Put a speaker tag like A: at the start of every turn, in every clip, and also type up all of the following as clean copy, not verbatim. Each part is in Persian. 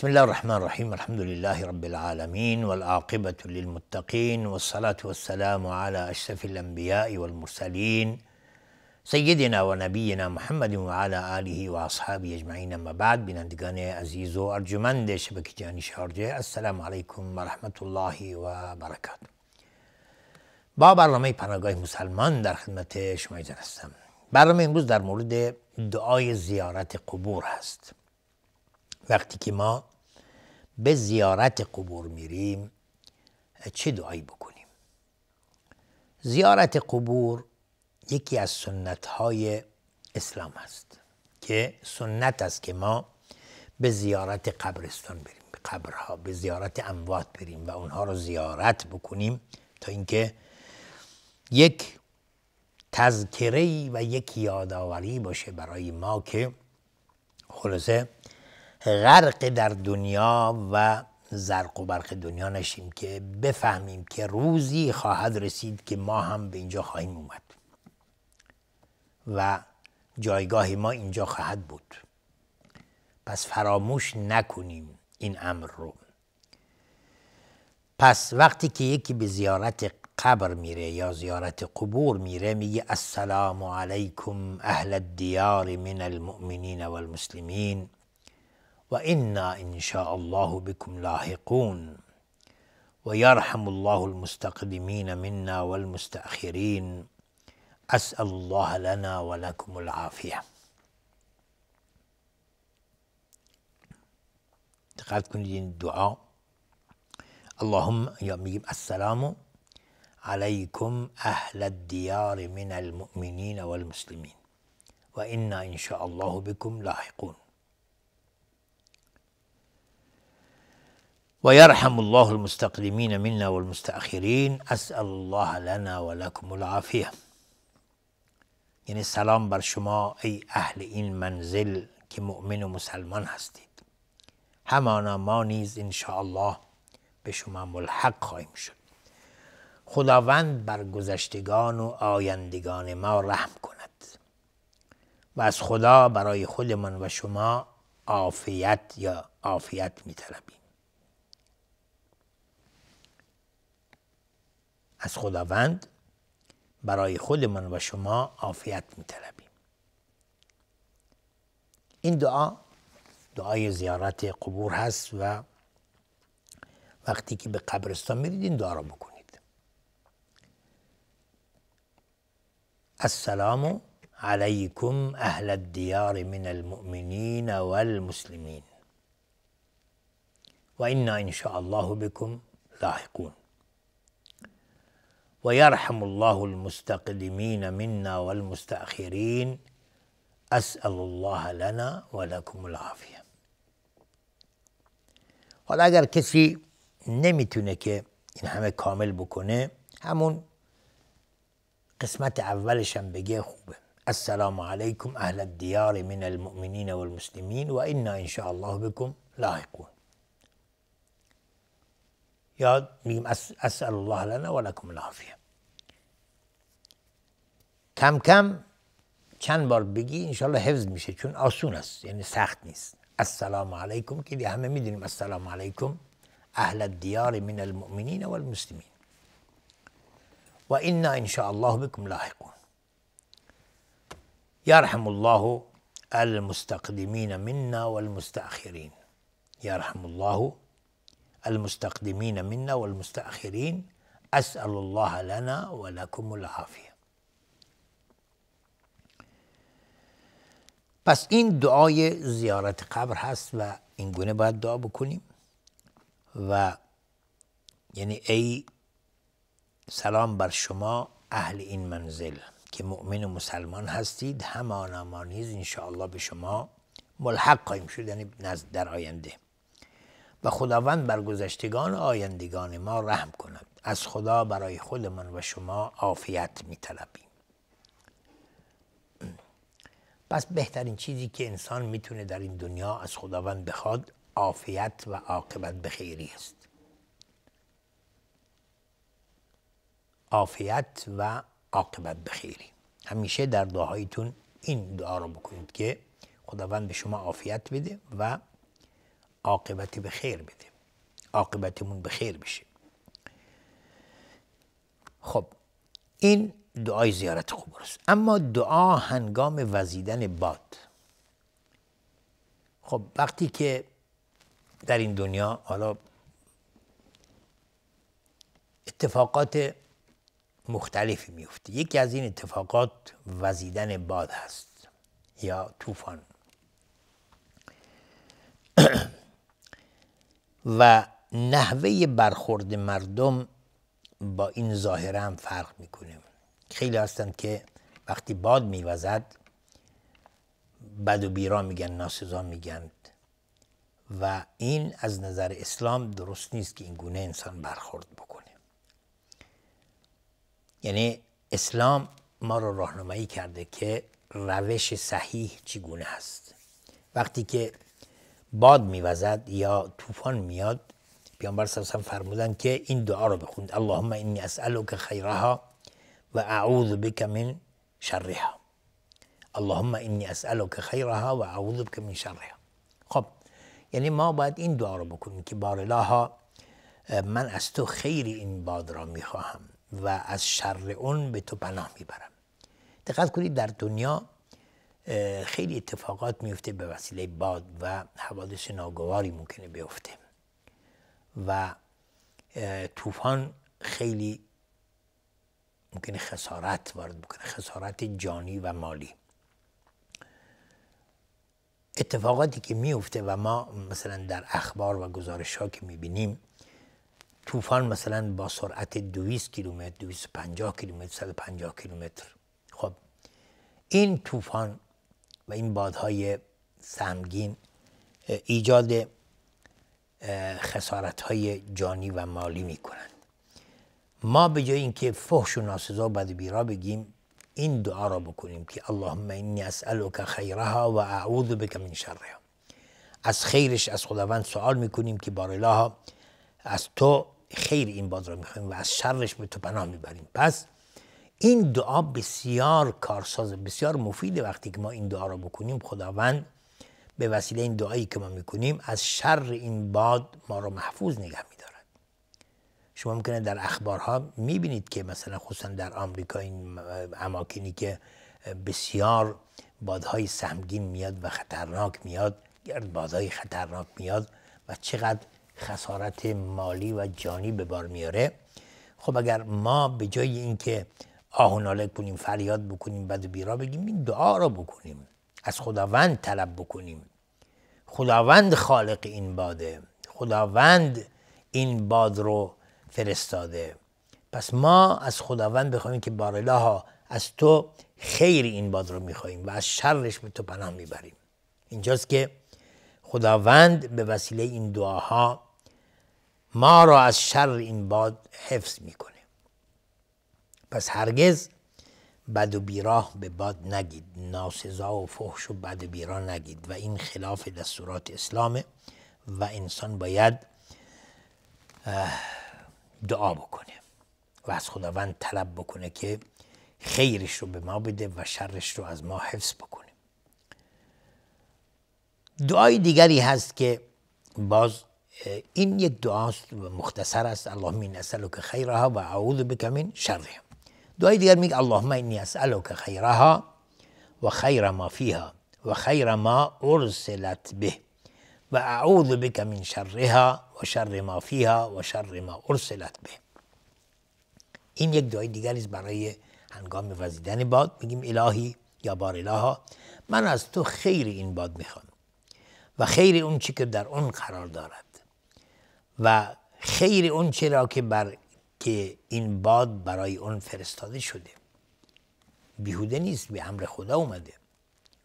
A: بسم الله الرحمن الرحيم الحمد لله رب العالمين والعاقبة للمتقين والصلاة والسلام على أشرف الأنبياء والمرسلين سیدنا و نبینا محمد و علی آله و اصحابه اجمعین. اما بعد، بینندگان عزیز و ارجمند شبکه جهانی شارجه، السلام علیکم و رحمت الله و برکاته. با برنامه پناهگاه مسلمان در خدمت شما هستم. برنامه امروز در مورد دعای زیارت قبور هست. وقتی که ما به زیارت قبور میریم چه دعایی بکنیم؟ زیارت قبور یکی از سنت های اسلام است که سنت است که ما به زیارت قبرستان بریم، به قبرها، به زیارت اموات بریم و اونها رو زیارت بکنیم تا اینکه یک تذکره و یک یادآوری باشه برای ما که خلاصه غرق در دنیا و زرق و برق دنیا نشیم، که بفهمیم که روزی خواهد رسید که ما هم به اینجا خواهیم اومد و جایگاه ما اینجا خواهد بود. پس فراموش نکنیم این امر رو. پس وقتی که یکی به زیارت قبر میره یا زیارت قبور میره، میگه السلام علیکم اهل الدیار من المؤمنین والمسلمین و انا ان شاء الله بكم لاحقون و یرحم الله المستقدمین منا والمستأخرین اسأل الله لنا و لكم العافیه. دقت کنید این دعا. اللهم، یا میگیم السلام علیکم اهل الدیار من المؤمنین والمسلمین و انا ان شاء الله بكم لاحقون و یرحم الله المستقدمین منا والمستأخرین اسأل الله لنا و لكم العافیه. یعنی سلام بر شما ای اهل این منزل که مؤمن و مسلمان هستید، همانا ما نیز ان شاء الله به شما ملحق خواهیم شد. خداوند بر گذشتگان و آیندگان ما رحم کند و از خدا برای خودمان و شما عافیت یا عافیت می طلبیم. از خداوند برای خودمان و شما عافیت می طلبیم. این دعا دعای زیارت قبور هست و وقتی که به قبرستان میرید این دعا را بکنید. السلام علیکم اهل الدیار من المؤمنین والمسلمین و انا ان شاء الله بكم لاحقون و یرحم الله المستقدمین منا والمستأخرین اسأل الله لنا و لكم العافیه. حالا اگر کسی نمیتونه که این همه کامل بکنه، همون قسمت اولش هم بگه خوبه. السلام علیکم اهل الدیار من المؤمنین والمسلمین و انا ان شاء الله بكم لاحقون. یا میگیم اسأل الله لنا و لكم العافیه. کم کم چند بار بگی انشالله حفظ میشه، چون آسون است، یعنی سخت نیست. السلام علیکم که همه میدونیم السلام علیکم اهل الدیار من المؤمنین والمسلمین و انا ان شاء الله بكم لاحقون. یرحم الله المستقدمین منا والمستأخرین. یرحم الله المستقدمین منا والمستأخرین اسأل الله لنا و لكم العافیه. پس این دعای زیارت قبر هست و این گونه باید دعا بکنیم و یعنی ای سلام بر شما اهل این منزل که مؤمن و مسلمان هستید، همانا ما نیز ان شاء الله به شما ملحق خواهیم شد، یعنی نزد در آینده. و خداوند بر گذشتگان و آیندگان ما رحم کند. از خدا برای خودمان و شما عافیت می طلبیم. پس بهترین چیزی که انسان میتونه در این دنیا از خداوند بخواد عافیت و عاقبت بخیری است. عافیت و عاقبت بخیری. همیشه در دعایتون این دعا رو بکنید که خداوند به شما عافیت بده و عاقبت به خیر بده، عاقبتمون به خیر بشه. خب این دعای زیارت قبور است. اما دعا هنگام وزیدن باد، خب وقتی که در این دنیا حالا اتفاقات مختلفی میفته، یکی از این اتفاقات وزیدن باد هست یا طوفان و نحوه برخورد مردم با این ظاهره هم فرق میکنه. خیلی هستند که وقتی باد میوزد بد و بیرا میگن، ناسزا میگن و این از نظر اسلام درست نیست که این گونه انسان برخورد بکنه. یعنی اسلام ما رو راهنمایی کرده که روش صحیح چگونه هست. وقتی که باد میوزد یا طوفان میاد، پیامبر صلی الله علیه و آله فرمودن که این دعا رو بخوند: اللهم انی اسألک خیرها و اعوذ بک من شرها. اللهم انی اسألک خیرها و اعوذ بک من شرها. خب یعنی ما باید این دعا رو بکنیم که بار الها من از تو خیر این باد را میخواهم و از شر اون به تو پناه میبرم. دقت کنید در دنیا خیلی اتفاقات میفته به وسیله باد و حوادث ناگواری ممکنه بیفته و طوفان خیلی ممکنه خسارت وارد بکنه، خسارت جانی و مالی. اتفاقاتی که میفته و ما مثلا در اخبار و گزارش ها که میبینیم، طوفان مثلا با سرعت 200 کیلومتر، 250 کیلومتر، 150 کیلومتر. خب این طوفان و این بادهای سهمگین ایجاد خسارت‌های جانی و مالی میکنند. ما به جای اینکه فحش و ناسزا و بد و بیرا بگیم، این دعا را بکنیم که اللهم انی اسألک خیرها و اعوذ بک من شرها. از خیرش از خداوند سوال میکنیم که بار الها از تو خیر این باد را میخوایم و از شرش به تو پناه میبریم. پس این دعا بسیار کارساز، بسیار مفیده. وقتی که ما این دعا را بکنیم، خداوند به وسیله این دعایی که ما میکنیم از شر این باد ما را محفوظ نگه میدارد. شما ممکنه در اخبارها میبینید که مثلا خصوصا در آمریکا این اماکنی که بسیار بادهای سهمگین میاد و خطرناک میاد، بادهای خطرناک میاد و چقدر خسارت مالی و جانی به بار میاره. خب اگر ما به جای اینکه آه و ناله کنیم، فریاد بکنیم، بد و بیرا بگیم، این دعا را بکنیم، از خداوند طلب بکنیم. خداوند خالق این باده، خداوند این باد رو فرستاده. پس ما از خداوند بخوایم که بار الها از تو خیر این باد رو میخوایم و از شرش به تو پناه میبریم. اینجاست که خداوند به وسیله این دعاها ما را از شر این باد حفظ میکنه. پس هرگز بد و بیراه به باد نگید، ناسزا و فحش و بد و بیراه نگید و این خلاف دستورات اسلامه و انسان باید دعا بکنه و از خداوند طلب بکنه که خیرش رو به ما بده و شرش رو از ما حفظ بکنه. دعای دیگری هست که باز این یک دعاست مختصر است: اللهم انی اسألک خیرها و اعوذ بک من شرها. دعای دیگر میگه اللهم انی اسألک خیرها و خیر ما فیها و خیر ما ارسلت به و اعوذ بک من شرها و شر ما فیها و شر ما ارسلت به. این یک دعای دیگری است برای هنگام وزیدن باد. میگیم الهی یا بار الها، من از تو خیر این باد میخوام و خیر اون چی که در اون قرار دارد و خیر اون چی را که این باد برای اون فرستاده شده. بیهوده نیست، به امر خدا اومده،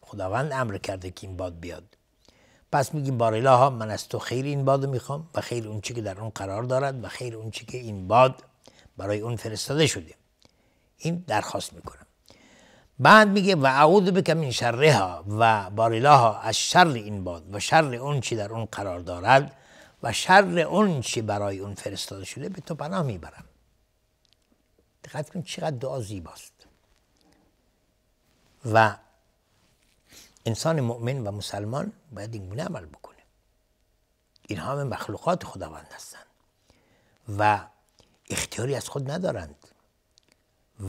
A: خداوند امر کرده که این باد بیاد. پس میگیم بار الها، من از تو خیر این باد رو میخوام و خیر اون چی که در اون قرار دارد و خیر اون چی که این باد برای اون فرستاده شده. این درخواست میکنم. بعد میگه و اعوذ بک من شرها و بار الها از شر این باد و شر اون چی در اون قرار دارد و شر اون چی برای اون فرستاده شده به تو پناه میبرم. دقت کن چقدر دعا زیباست. و انسان مؤمن و مسلمان باید این گونه عمل بکنه. اینها همه مخلوقات خداوند هستند و اختیاری از خود ندارند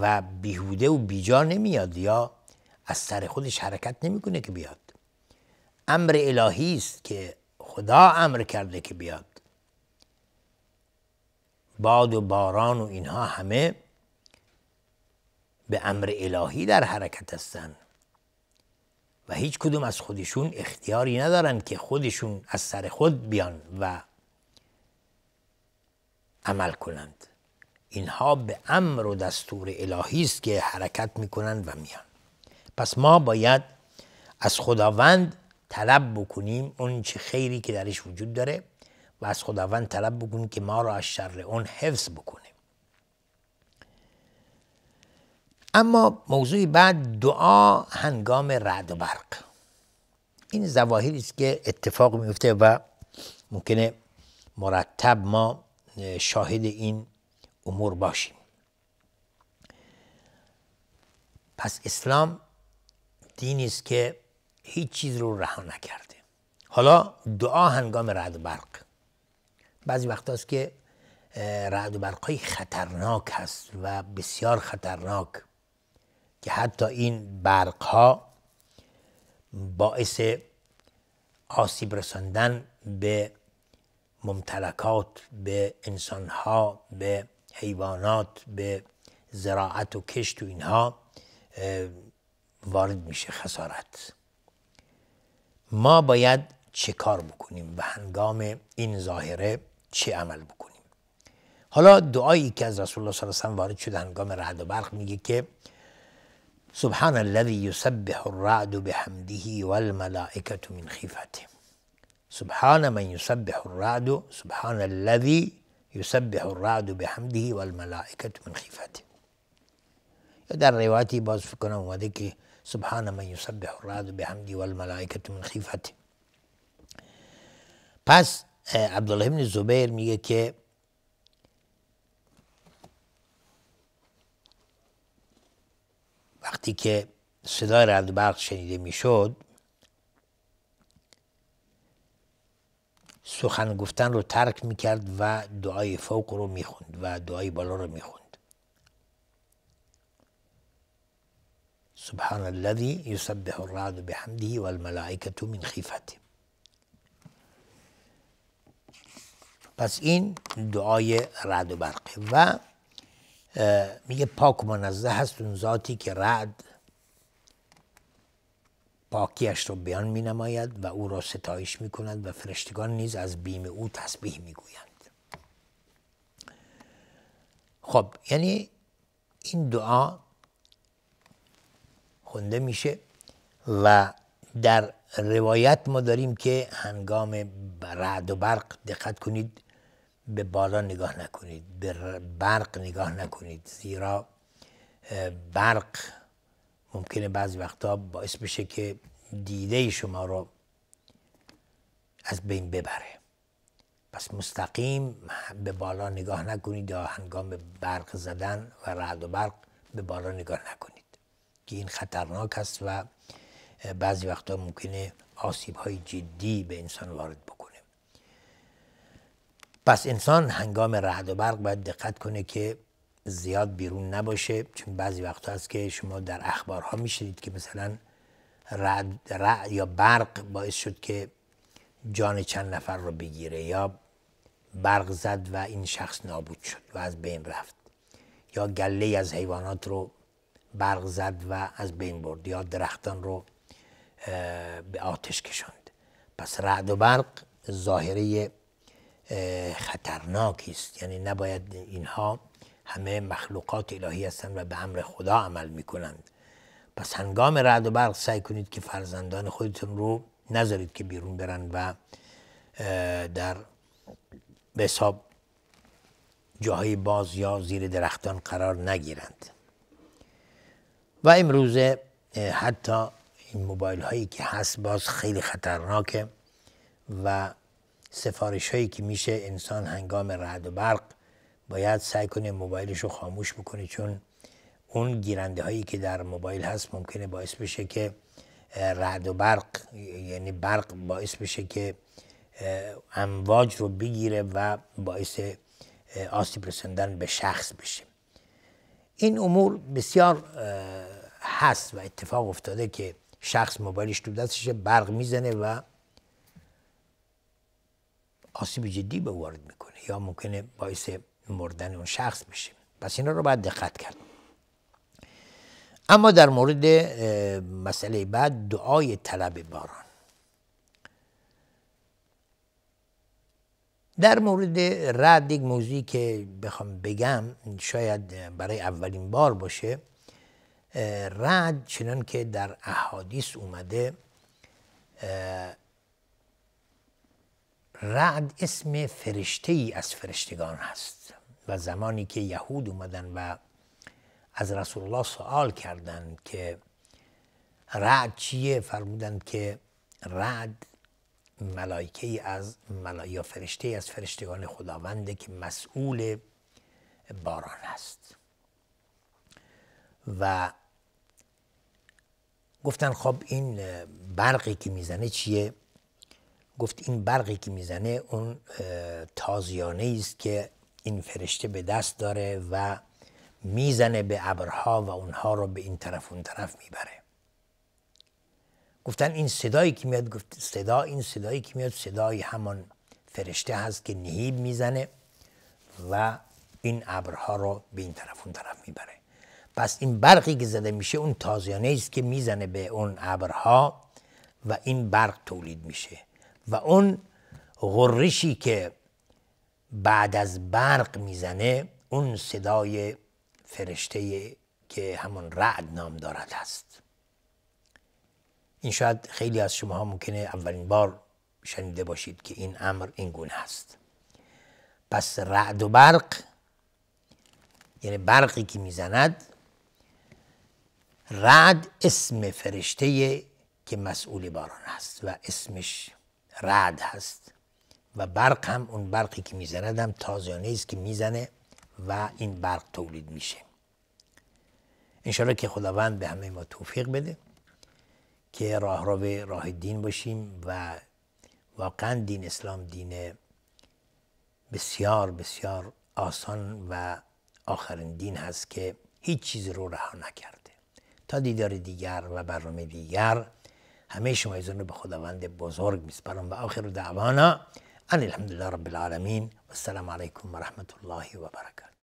A: و بیهوده و بیجا نمیاد یا از سر خودش حرکت نمیکنه که بیاد. امر الهی است که خدا امر کرده که بیاد. باد و باران و اینها همه به امر الهی در حرکت هستند و هیچ کدوم از خودشون اختیاری ندارند که خودشون از سر خود بیان و عمل کنند. اینها به امر و دستور الهی است که حرکت میکنند و میان. پس ما باید از خداوند طلب بکنیم اون چه خیری که درش وجود داره و از خداوند طلب بکنیم که ما را از شر اون حفظ بکنه. اما موضوع بعد، دعا هنگام رعد و برق. این ظواهری است که اتفاق میفته و ممکنه مرتب ما شاهد این امور باشیم. پس اسلام دینی است که هیچ چیز رو رها نکرده. حالا دعا هنگام رعد و برق، بعضی وقت هست که رعد و برق‌های خطرناک هست و بسیار خطرناک که حتی این برق‌ها باعث آسیب رساندن به ممتلکات، به انسانها، به حیوانات، به زراعت و کشت و اینها وارد میشه خسارت. ما باید چه کار بکنیم و هنگام این ظاهره چه عمل بکنیم؟ حالا دعایی که از رسول الله صلی الله علیه و آله وارد شده هنگام رعد و برق میگه که سبحان الذی یسبح الرعد بحمده والملائکة من خیفته. سبحان من یسبح الرعد، سبحان الذی یسبح الرعد بحمده والملائکة من خیفته. یا در روایتی باز فکر کنم اومده که سبحان من یسبح الرعد بحمده والملائکة من خیفته. پس عبدالله بن زبیر میگه که وقتی که صدای رعد و برق شنیده میشد سخن گفتن رو ترک میکرد و دعای فوق رو میخوند و دعای بالا رو میخوند. سبحان الذی یسبح الرعد بحمده والملائکة من خیفته. پس این دعای رعد و برقه و میگه پاک و منزه هست اون ذاتی که رعد پاکیش رو بیان می نماید و او را ستایش می کند و فرشتگان نیز از بیم او تسبیح می گویند. خب یعنی این دعا خونده میشه و در روایت ما داریم که هنگام رعد و برق دقت کنید به بالا نگاه نکنید، به برق نگاه نکنید، زیرا برق ممکنه بعضی وقتا باعث بشه که دیده شما رو از بین ببره. پس مستقیم به بالا نگاه نکنید یا هنگام برق زدن و رعد و برق به بالا نگاه نکنید که این خطرناک است و بعضی وقتا ممکنه آسیب‌های جدی به انسان وارد بکنه. پس انسان هنگام رعد و برق باید دقت کنه که زیاد بیرون نباشه، چون بعضی وقتا هست که شما در اخبارها میشنید که مثلا رعد یا برق باعث شد که جان چند نفر رو بگیره، یا برق زد و این شخص نابود شد و از بین رفت، یا گله از حیوانات رو برق زد و از بین برد، یا درختان رو به آتش کشاند. پس رعد و برق ظاهره خطرناکی است، یعنی نباید اینها همه مخلوقات الهی هستند و به امر خدا عمل میکنند. پس هنگام رعد و برق سعی کنید که فرزندان خودتون رو نذارید که بیرون برن و در به حساب جاهای باز یا زیر درختان قرار نگیرند. و امروزه حتی این موبایل هایی که هست باز خیلی خطرناکه و سفارش هایی که میشه انسان هنگام رعد و برق باید سعی کنه موبایلش رو خاموش بکنه، چون اون گیرنده هایی که در موبایل هست ممکنه باعث بشه که رعد و برق، یعنی برق باعث بشه که امواج رو بگیره و باعث آسیب رساندن به شخص بشه. این امور بسیار هست و اتفاق افتاده که شخص موبایلش تو دستشه، برق میزنه و آسیب جدی به وارد میکنه یا ممکنه باعث مردن اون شخص بشه. پس اینا رو باید دقت کرد. اما در مورد مسئله بعد، دعای طلب باران. در مورد رعد یک موضوعی که بخوام بگم شاید برای اولین بار باشه. رعد چنان که در احادیث اومده، رعد اسم فرشته ای از فرشتگان هست و زمانی که یهود اومدن و از رسول الله سوال کردند که رعد چیه، فرمودند که رعد ملائکه از یا فرشته از فرشتگان خداونده که مسئول باران است. و گفتن خب این برقی که میزنه چیه؟ گفت این برقی که میزنه اون تازیانه است که این فرشته به دست داره و میزنه به ابرها و اونها رو به این طرف اون طرف میبره. گفتن این صدایی که میاد، گفت این صدایی که میاد صدای همان فرشته هست که نهیب میزنه و این ابرها رو به این طرف اون طرف میبره. پس این برقی که زده میشه اون تازیانه است که میزنه به اون ابرها و این برق تولید میشه و اون غرشی که بعد از برق میزنه اون صدای فرشته که همون رعد نام دارد هست. این شاید خیلی از شما ها ممکنه اولین بار شنیده باشید که این امر این گونه هست. پس رعد و برق یعنی برقی که میزند. رعد اسم فرشته که مسئول باران هست و اسمش رعد هست و برق هم اون برقی که میزند هم تازیانه است که میزنه و این برق تولید میشه. انشاءالله که خداوند به همه ما توفیق بده که راه دین باشیم و واقعا دین اسلام دین بسیار بسیار آسان و آخرین دین هست که هیچ چیزی رو رها نکرده. تا دیدار دیگر و برنامه دیگر همه شما ایزان رو به خداوند بزرگ میسپارم و آخر دعوانا ان الحمدلله رب العالمین و السلام علیکم و رحمت الله و برکاته.